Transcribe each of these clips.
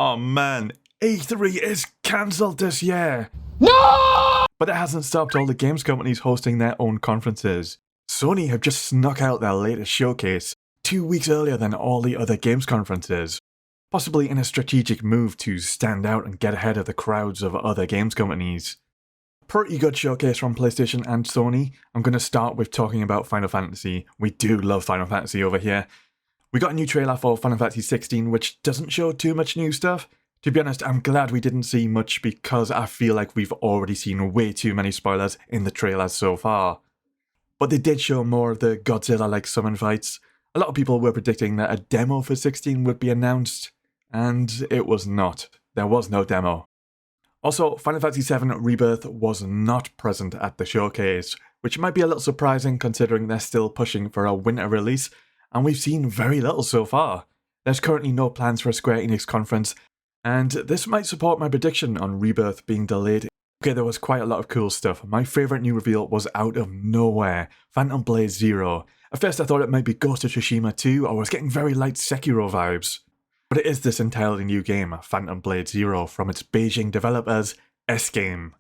Oh man, E3 is cancelled this year! No! But it hasn't stopped all the games companies hosting their own conferences. Sony have just snuck out their latest showcase 2 weeks earlier than all the other games conferences, possibly in a strategic move to stand out and get ahead of the crowds of other games companies. Pretty good showcase from PlayStation and Sony. I'm going to start with talking about Final Fantasy. We do love Final Fantasy over here. We got a new trailer for Final Fantasy XVI, which doesn't show too much new stuff. To be honest, I'm glad we didn't see much because I feel like we've already seen way too many spoilers in the trailers so far. But they did show more of the Godzilla-like summon fights. A lot of people were predicting that a demo for 16 would be announced, and it was not. There was no demo. Also, Final Fantasy VII Rebirth was not present at the showcase, which might be a little surprising considering they're still pushing for a winter release, and we've seen very little so far. There's currently no plans for a Square Enix conference, and this might support my prediction on Rebirth being delayed. Okay, there was quite a lot of cool stuff. My favourite new reveal was out of nowhere, Phantom Blade Zero. At first I thought it might be Ghost of Tsushima 2, or I was getting very light Sekiro vibes. But it is this entirely new game, Phantom Blade Zero, from its Beijing developers, S-Game.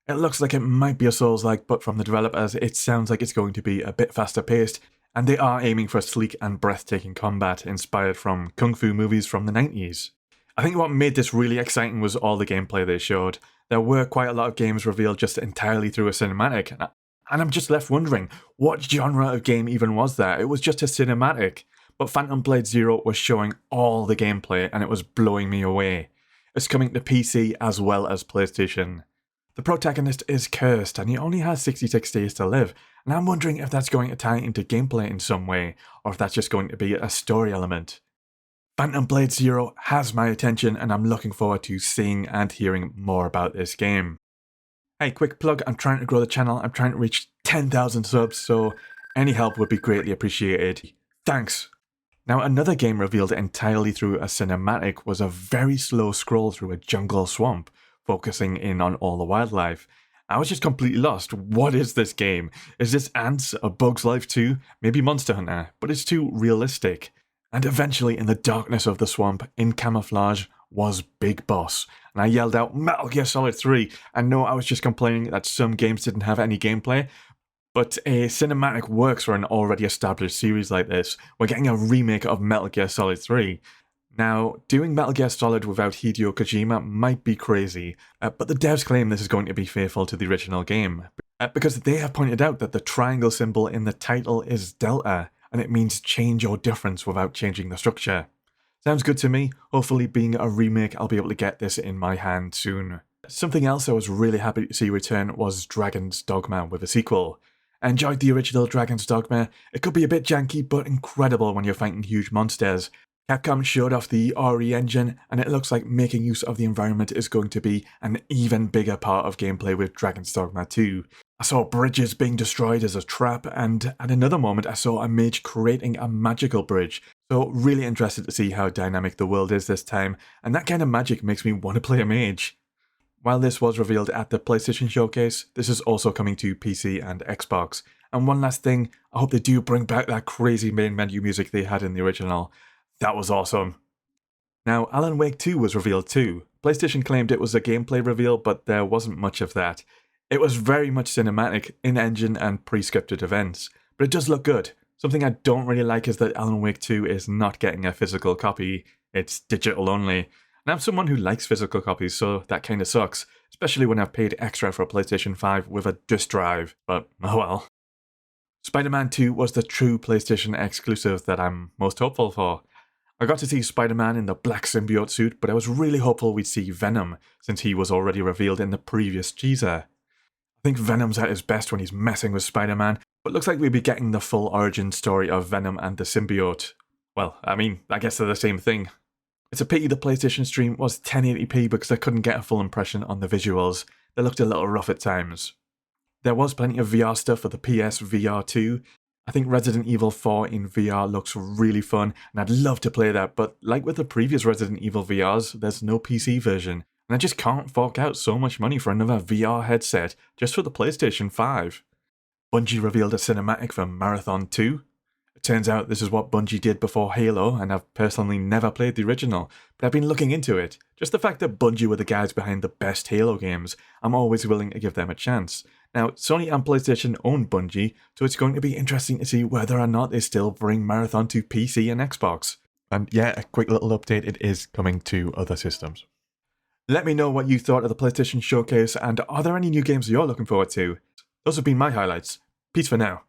It looks like it might be a Souls-like, but from the developers it sounds like it's going to be a bit faster paced, and they are aiming for sleek and breathtaking combat inspired from kung fu movies from the 90s. I think what made this really exciting was all the gameplay they showed. There were quite a lot of games revealed just entirely through a cinematic, and I'm just left wondering, what genre of game even was that? It was just a cinematic, but Phantom Blade Zero was showing all the gameplay and it was blowing me away. It's coming to PC as well as PlayStation. The protagonist is cursed and he only has 66 days to live, and I'm wondering if that's going to tie into gameplay in some way, or if that's just going to be a story element. Phantom Blade Zero has my attention and I'm looking forward to seeing and hearing more about this game. Hey, quick plug, I'm trying to grow the channel, I'm trying to reach 10,000 subs, so any help would be greatly appreciated. Thanks! Now, another game revealed entirely through a cinematic was a very slow scroll through a jungle swamp, focusing in on all the wildlife. I was just completely lost. What is this game? Is this Ants, A Bug's Life 2? Maybe Monster Hunter, but it's too realistic. And eventually, in the darkness of the swamp, in camouflage, was Big Boss. And I yelled out, Metal Gear Solid 3! And no, I was just complaining that some games didn't have any gameplay. But a cinematic works for an already established series like this. We're getting a remake of Metal Gear Solid 3. Now, doing Metal Gear Solid without Hideo Kojima might be crazy, but the devs claim this is going to be faithful to the original game. Because they have pointed out that the triangle symbol in the title is Delta, and it means change or difference without changing the structure. Sounds good to me. Hopefully, being a remake, I'll be able to get this in my hand soon. Something else I was really happy to see return was Dragon's Dogma with a sequel. I enjoyed the original Dragon's Dogma. It could be a bit janky, but incredible when you're fighting huge monsters. Capcom showed off the RE engine, and it looks like making use of the environment is going to be an even bigger part of gameplay with Dragon's Dogma 2. I saw bridges being destroyed as a trap, and at another moment I saw a mage creating a magical bridge. So really interested to see how dynamic the world is this time, and that kind of magic makes me want to play a mage. While this was revealed at the PlayStation Showcase, this is also coming to PC and Xbox. And one last thing, I hope they do bring back that crazy main menu music they had in the original. That was awesome. Now, Alan Wake 2 was revealed too. PlayStation claimed it was a gameplay reveal, but there wasn't much of that. It was very much cinematic, in-engine and pre-scripted events, but it does look good. Something I don't really like is that Alan Wake 2 is not getting a physical copy, it's digital only. And I'm someone who likes physical copies, so that kinda sucks, especially when I've paid extra for a PlayStation 5 with a disk drive, but oh well. Spiderman 2 was the true PlayStation exclusive that I'm most hopeful for. I got to see Spider-Man in the black symbiote suit, but I was really hopeful we'd see Venom, since he was already revealed in the previous teaser. I think Venom's at his best when he's messing with Spider-Man, but looks like we'll be getting the full origin story of Venom and the symbiote. Well, I mean, I guess they're the same thing. It's a pity the PlayStation stream was 1080p because I couldn't get a full impression on the visuals. They looked a little rough at times. There was plenty of VR stuff for the PS VR too. I think Resident Evil 4 in VR looks really fun, and I'd love to play that, but like with the previous Resident Evil VRs, there's no PC version, and I just can't fork out so much money for another VR headset just for the PlayStation 5. Bungie revealed a cinematic for Marathon 2. It turns out this is what Bungie did before Halo, and I've personally never played the original, but I've been looking into it. Just the fact that Bungie were the guys behind the best Halo games, I'm always willing to give them a chance. Now, Sony and PlayStation own Bungie, so it's going to be interesting to see whether or not they still bring Marathon to PC and Xbox. And yeah, a quick little update, it is coming to other systems. Let me know what you thought of the PlayStation Showcase, and are there any new games you're looking forward to? Those have been my highlights. Peace for now.